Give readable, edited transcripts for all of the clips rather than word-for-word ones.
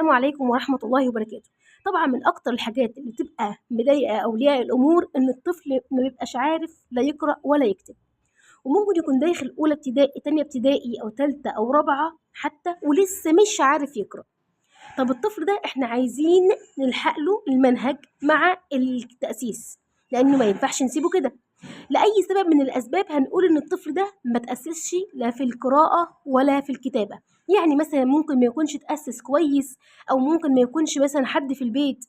السلام عليكم ورحمة الله وبركاته. طبعًا من أكتر الحاجات اللي بتبقى مضايقة أولياء الأمور إن الطفل ما بيبقاش عارف لا يقرأ ولا يكتب، وممكن يكون داخل أولى ابتدائي، تانية ابتدائي أو تالتة أو رابعة حتى ولسه مش عارف يقرأ. طب الطفل ده إحنا عايزين نلحق له المنهج مع التأسيس، لإنه ما ينفعش نسيبه كده. لأي سبب من الأسباب هنقول إن الطفل ده ما اتأسسش لا في القراءة ولا في الكتابة. يعني مثلا ممكن ما يكونش اتأسس كويس، أو ممكن ما يكونش مثلا حد في البيت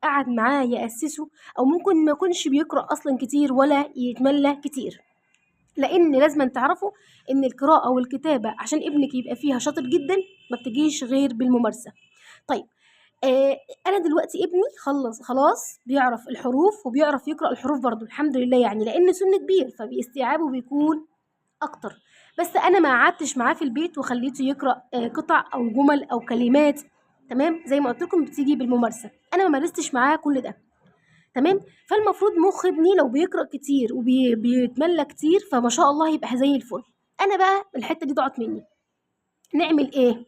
قعد معاه يأسسه، أو ممكن ما يكونش بيقرأ أصلا كتير ولا يتملى كتير. لأن لازم تعرفوا إن القراءة والكتابة عشان ابنك يبقى فيها شاطر جدا ما بتجيش غير بالممارسة. طيب، أنا دلوقتي ابني خلاص بيعرف الحروف وبيعرف يقرأ الحروف برضه الحمد لله، يعني لأن سنه كبير فباستيعابه بيكون أكتر. بس أنا ما قعدتش معاه في البيت وخليته يقرأ قطع أو جمل أو كلمات. تمام، زي ما قلت لكم بتيجي بالممارسة. أنا ما مارستش معاه كل ده. تمام. فالمفروض مخ ابني لو بيقرأ كتير وبيتملى كتير فما شاء الله يبقى زي الفل. أنا بقى الحتة دي ضاعت مني. نعمل إيه؟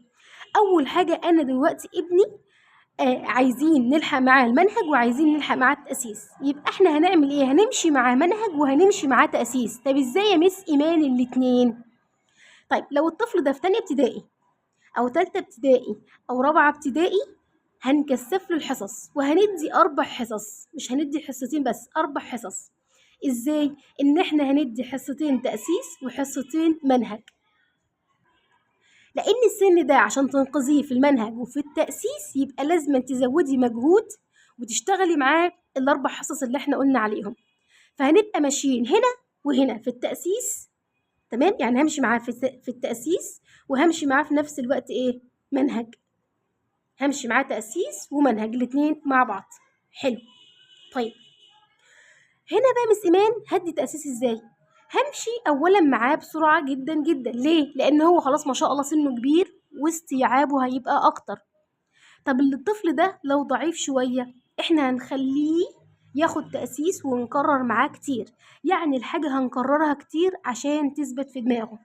أول حاجة أنا دلوقتي ابني عايزين نلحق معاه المنهج وعايزين نلحق معاه التأسيس. يبقى احنا هنعمل ايه؟ هنمشي معاه منهج وهنمشي معاه تأسيس. طب ازاي يا مس ايمان الاتنين؟ طيب لو الطفل ده في تانية ابتدائي او تالتة ابتدائي او رابعة ابتدائي هنكثف له الحصص وهندي 4 حصص، مش هندي حصتين بس، 4 حصص. ازاي؟ ان احنا هندي حصتين تأسيس وحصتين منهج. لأن السن ده عشان تنقذيه في المنهج وفي التأسيس يبقى لازم تزودي مجهود وتشتغلي معاه ال4 حصص اللي احنا قلنا عليهم. فهنبقى ماشيين هنا وهنا في التأسيس. تمام، يعني همشي معاه في التأسيس وهمشي معاه في نفس الوقت ايه؟ منهج. همشي معاه تأسيس ومنهج الاتنين مع بعض. حلو. طيب هنا بقى مس إيمان هدي تأسيس ازاي؟ همشي اولا معاه بسرعه جدا جدا. ليه؟ لان هو خلاص ما شاء الله سنه كبير واستيعابه هيبقى اكتر. طب الطفل ده لو ضعيف شويه احنا هنخليه ياخد تأسيس ونكرر معاه كتير. يعني الحاجه هنكررها كتير عشان تثبت في دماغه.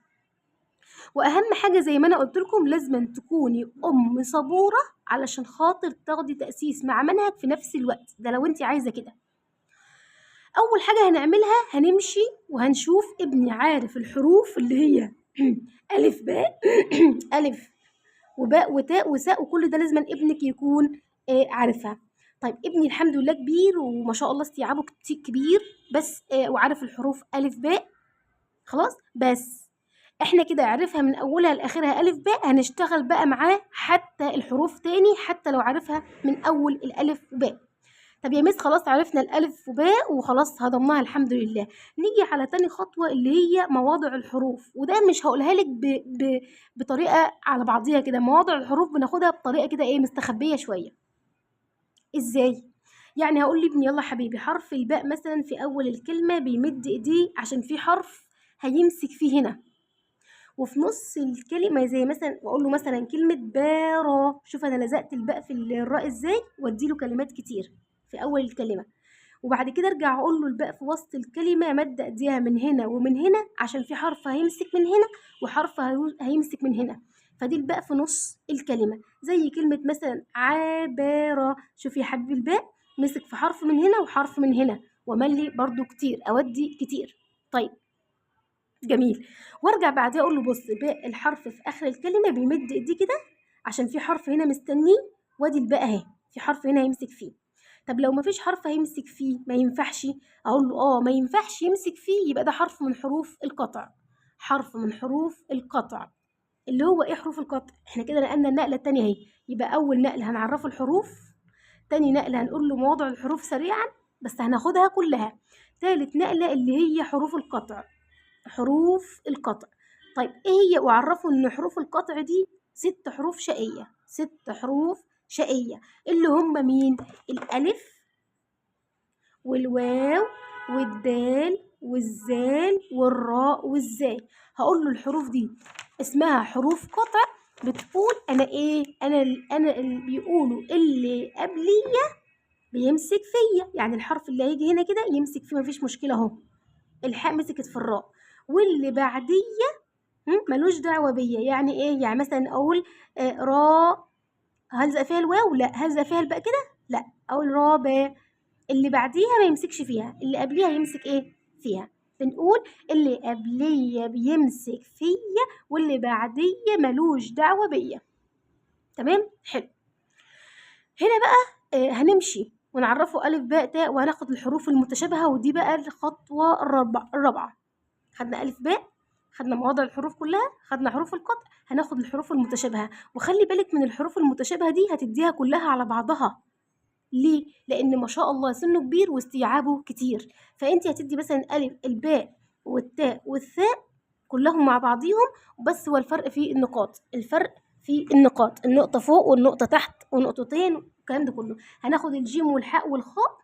واهم حاجه زي ما انا قلت لكم لازم تكوني ام صبوره علشان خاطر تاخدي تأسيس مع منهج في نفس الوقت ده لو انت عايزه كده. أول حاجة هنعملها هنمشي وهنشوف ابني عارف الحروف اللي هي ألف باء ألف وباء وتاء وساء، وكل ده لازم ابنك يكون عارفها. طيب ابني الحمد لله كبير وما شاء الله استيعابه كبير، بس وعارف الحروف ألف باء. خلاص، بس احنا كده عرفها من أولها لآخرها ألف باء. هنشتغل بقى معاه حتى الحروف تاني حتى لو عارفها من أول الألف وباء. طب يا مس خلاص عرفنا الألف وباء وخلاص هضمناها الحمد لله. نيجي على تاني خطوة اللي هي مواضع الحروف، وده مش هقولها لك بطريقة على بعضيها كده. مواضع الحروف بناخدها بطريقة كده ايه مستخبية شوية. ازاي؟ يعني هقول لابني يلا حبيبي حرف الباء مثلا في أول الكلمة بيمد ايديه عشان في حرف هيمسك فيه هنا، وفي نص الكلمة زي مثلا واقول له مثلا كلمة بارة. شوف انا لزقت الباء في الراء ازاي، وادي له كلمات كتير في اول الكلمة. وبعد كده ارجع اقول له الباء في وسط الكلمه مد ايديها من هنا ومن هنا عشان في حرف هيمسك من هنا وحرف هيمسك من هنا. فدي الباء في نص الكلمه زي كلمه مثلا عباره. شوفي يا حبيبي الباء مسك في حرف من هنا وحرف من هنا وملي برضو كتير اودي كتير. طيب جميل. وارجع بعدها اقول له بص باء الحرف في اخر الكلمه بيمد ايديه كده عشان في حرف هنا مستنيه، وادي الباء اهي في حرف هنا هيمسك فيه. طب لو مفيش حرف هيمسك فيه ما ينفعش. اقول له ما ينفعش يمسك فيه، يبقى ده حرف من حروف القطع. حرف من حروف القطع اللي هو ايه حروف القطع؟ احنا كده نقلنا النقله التانية اهي. يبقى اول نقله هنعرفه الحروف، تاني نقله هنقول له مواضع الحروف سريعا بس هناخدها كلها، تالت نقله اللي هي حروف القطع. حروف القطع. طيب ايه هي؟ واعرفوا ان حروف القطع دي 6 حروف شقيه. 6 حروف شقيه اللي هم مين؟ الالف والواو والدال والزال والراء والزاي. هقول له الحروف دي اسمها حروف قطع. بتقول انا ايه؟ انا اللي بيقولوا اللي قبلي بيمسك فيا، يعني الحرف اللي هيجي هنا كده يمسك فيه مفيش مشكله اهو. الحاء مسكت في الراء واللي بعديه ملوش دعوه بيا. يعني ايه؟ يعني مثلا اقول راء هلزق فيها الواو؟ لا. هلزق فيها الباء كده؟ لا. اقول رابع، اللي بعديها ما يمسكش فيها، اللي قبليها يمسك ايه فيها. بنقول اللي قبليه بيمسك فيا واللي بعديه ملوش دعوه بيا. تمام، حلو. هنا بقى هنمشي ونعرفه الف باء تاء، وهناخد الحروف المتشابهه، ودي بقى الخطوه الرابعه. خدنا الف باء، خدنا مواضع الحروف كلها، خدنا حروف القطع، هناخد الحروف المتشابهه. وخلي بالك من الحروف المتشابهه دي هتديها كلها على بعضها. ليه؟ لان ما شاء الله سنه كبير واستيعابه كتير، فانت هتدي مثلا الباء والتاء والثاء كلهم مع بعضيهم، بس هو الفرق في النقاط. الفرق في النقاط، النقطه فوق والنقطه تحت ونقطتين والكلام ده كله. هناخد الجيم والحاء والخاء،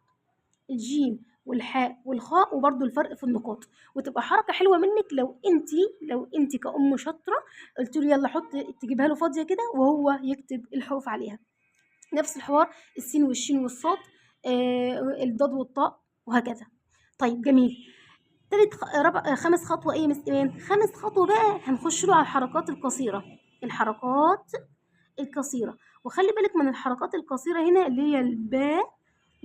الجيم والحاء والخاء، وبرده الفرق في النقاط. وتبقى حركه حلوه منك لو انت كأم شاطره قلت له يلا حط، تجيبها له فاضيه كده وهو يكتب الحروف عليها. نفس الحوار السين والشين والصاد، الضاد والطاء، وهكذا. طيب جميل. خامس خطوة ايه يا مس ايمان؟ خامس خطوة بقى هنخش له على الحركات القصيرة. الحركات القصيرة، وخلي بالك من الحركات القصيرة هنا اللي هي الباء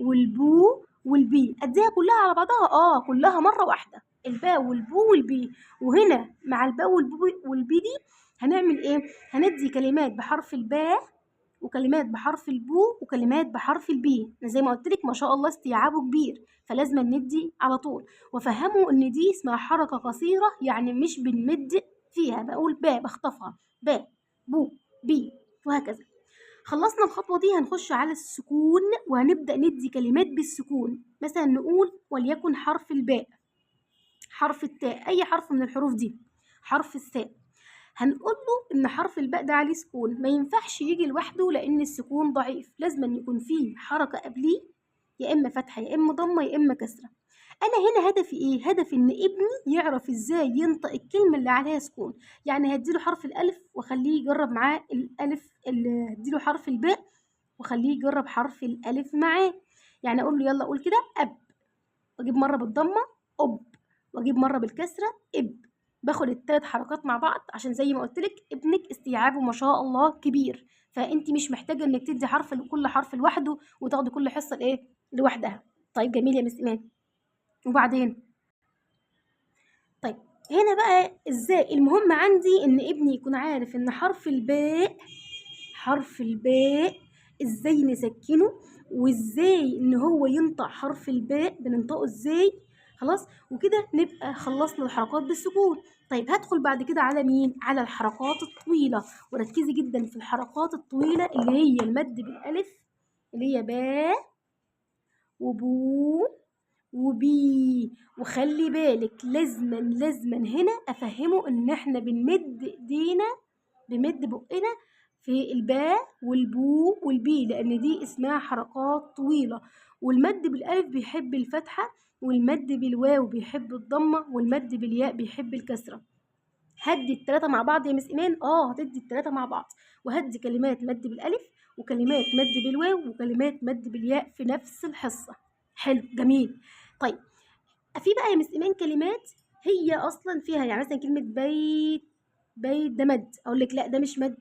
والبو والبي، اديها كلها على بعضها، كلها مرة واحدة، الباء والبو والبي. وهنا مع الباء والبو والبي دي هنعمل ايه؟ هندي كلمات بحرف الباء، وكلمات بحرف البو، وكلمات بحرف البي. زي ما قلت لك ما شاء الله استيعابه كبير، فلازم ندي على طول. وفهموا ان دي اسمها حركه قصيره، يعني مش بنمد فيها. بقول باء بخطفها، باء بو بي، وهكذا. خلصنا الخطوه دي هنخش على السكون، وهنبدا ندي كلمات بالسكون. مثلا نقول وليكن حرف الباء، حرف التاء، اي حرف من الحروف دي، حرف الثاء. هنقول له ان حرف الباء ده عليه سكون، ما ينفعش يجي لوحده لان السكون ضعيف، لازم أن يكون فيه حركه قبليه، يا اما فتحه يا اما ضمه يا اما كسره. انا هنا هدفي ايه؟ هدفي ان ابني يعرف ازاي ينطق الكلمه اللي عليها سكون. يعني هديله حرف الالف واخليه يجرب معاه الالف، هديله حرف الباء وخليه يجرب حرف الالف معاه. يعني اقول له يلا قول كده اب، واجيب مره بالضمه اب، واجيب مره بالكسره اب. باخد الثلاث حركات مع بعض عشان زي ما قلت لك ابنك استيعابه ما شاء الله كبير، فانت مش محتاجه انك تدي حرف كل حرف لوحده وتاخدي كل حصه لوحدها. طيب جميل يا مس ايمان. وبعدين طيب هنا بقى ازاي؟ المهم عندي ان ابني يكون عارف ان حرف الباء ازاي نسكنه، وازاي ان هو ينطق حرف الباء بننطقه ازاي. خلاص، وكده نبقى خلصنا الحركات بالسكون. طيب هدخل بعد كده على مين؟ على الحركات الطويلة. وركزي جدا في الحركات الطويلة اللي هي المد بالالف، اللي هي باء وبو وبي. وخلي بالك لازما هنا افهمه ان احنا بنمد ايدينا، بمد بقنا في الباء والبو والبي، لان دي اسمها حركات طويله. والمد بالالف بيحب الفتحه، والمد بالواو بيحب الضمه، والمد بالياء بيحب الكسره. هدي التلاتة مع بعض يا مس ايمان؟ هتدي التلاتة مع بعض، وهدي كلمات مد بالالف وكلمات مد بالواو وكلمات مد بالياء في نفس الحصه. حلو جميل. طيب في بقى يا مس ايمان كلمات هي اصلا فيها، يعني مثلا كلمه بيت ده مد، اقول لك لا ده مش مد.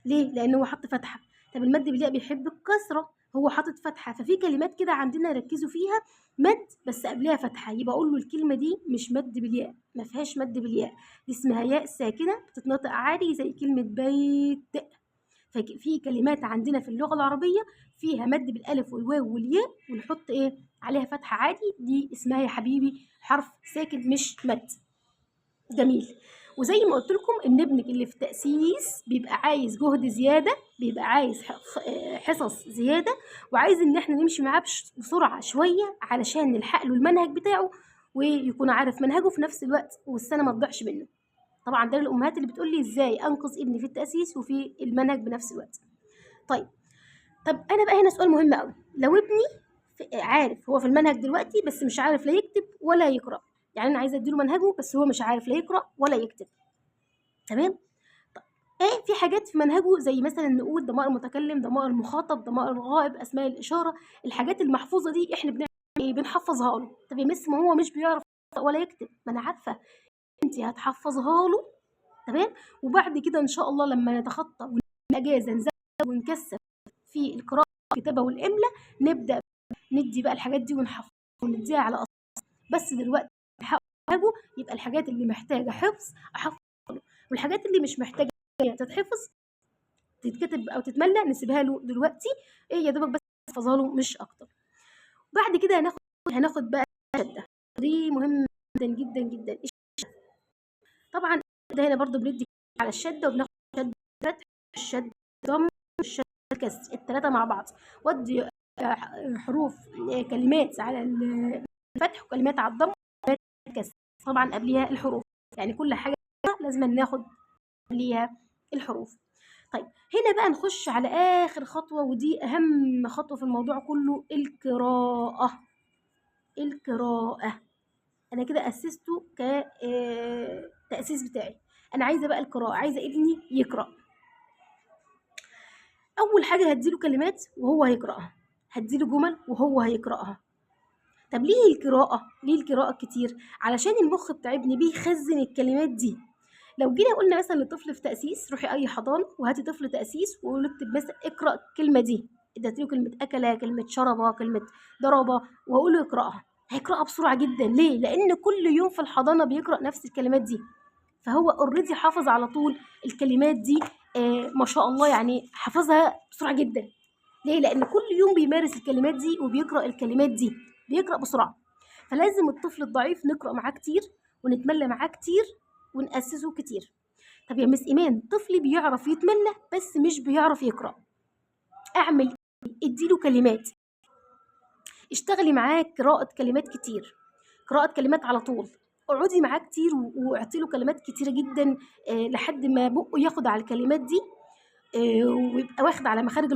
ليه؟ لان هو حط فتحه. طب المد بالياء بيحب الكسره، هو حاطط فتحه. ففي كلمات كده عندنا ركزوا فيها مد بس قبلها فتحه، يبقى اقول له الكلمه دي مش مد بالياء، ما فيهاش مد بالياء، دي اسمها ياء ساكنه بتتنطق عادي زي كلمه بيت. ففي كلمات عندنا في اللغه العربيه فيها مد بالالف والواو والياء ونحط عليها فتحه عادي، دي اسمها يا حبيبي حرف ساكن مش مد. جميل. وزي ما قلت لكم ان ابنك اللي في تأسيس بيبقى عايز جهد زيادة، بيبقى عايز حصص زيادة، وعايز ان احنا نمشي معاه بسرعة شوية علشان نلحق له المنهج بتاعه ويكون عارف منهجه في نفس الوقت والسنة ما تضيعش منه. طبعا ده الامهات اللي بتقول لي ازاي انقذ ابني في التأسيس وفي المنهج بنفس الوقت. طب انا بقى هنا سؤال مهم قوي. لو ابني عارف هو في المنهج دلوقتي بس مش عارف لا يكتب ولا يقرأ، يعني انا عايزه اديله منهجه بس هو مش عارف لا يقرأ ولا يكتب، تمام؟ طب في حاجات في منهجه زي مثلا نقول ضمائر المتكلم، ضمائر المخاطب، ضمائر الغائب، اسماء الاشاره، الحاجات المحفوظه دي احنا بنعمل بنحفظها له. طب يا مس ما هو مش بيعرف يقرأ ولا يكتب، ما انا عارفه انت هتحفظها له، تمام؟ وبعد كده ان شاء الله لما نتخطى ونجازه نزود ونكسر في القراءة والكتابة والإملا نبدأ ندي بقى الحاجات دي ونحفظها ونديها على أصل. بس دلوقتي حاجه يبقى الحاجات اللي محتاجة حفظ أحفظها له، والحاجات اللي مش محتاجة تتحفظ تتكتب أو تتملى نسيبها له دلوقتي، إيه يا دوبك بس نحفظها له مش أكتر. بعد كده هناخد بقى الشدة، دي مهمة جدا جدا جدا. طبعا ده هنا برضو بندي على الشدة، وبناخد شد فتح الشد ضم الشد كسر الثلاثة مع بعض، ودي حروف كلمات على الفتح وكلمات على الضم وكلمات الكسر طبعا قبليها الحروف، يعني كل حاجة لازم ناخد قبليها الحروف. طيب هنا بقى نخش على آخر خطوة، ودي أهم خطوة في الموضوع كله، القراءة. القراءة أنا كده أسسته كتأسيس بتاعي. أنا عايزة بقى القراءة، عايزة ابني يقرأ. أول حاجة هديله كلمات وهو هيقرأها، هديله جمل وهو هيقرأها. طب ليه القراءة؟ ليه القراءة كتير؟ علشان المخ بتاع ابني بيخزن الكلمات دي. لو جينا قلنا مثلا لطفل في تأسيس روحي أي حضانة وهاتي طفل تأسيس ونكتب مثلا اقرأ الكلمة دي، اديتله كلمة أكلة، كلمة شربة، كلمة ضربة، وأقول له اقرأها، هيقرأها بسرعة جدا. ليه؟ لأن كل يوم في الحضانة بيقرأ نفس الكلمات دي، فهو اوريدي حافظ على طول الكلمات دي. ما شاء الله، يعني حافظها بسرعة جدا. ليه؟ لأن كل يوم بيمارس الكلمات دي وبيقرأ الكلمات دي، بيقرأ بسرعة. فلازم الطفل الضعيف نقرأ معاه كتير ونتملى معاه كتير ونأسسه كتير. طب يا مس إيمان، طفلي بيعرف يتملى بس مش بيعرف يقرأ، أعمل إيه؟ اديله كلمات، اشتغلي معاه قراءة كلمات كتير، قراءة كلمات على طول، اقعدي معاه كتير واعطي له كلمات كتيرة جدا لحد ما بقه ياخد على الكلمات دي ويبقى واخد على مخارج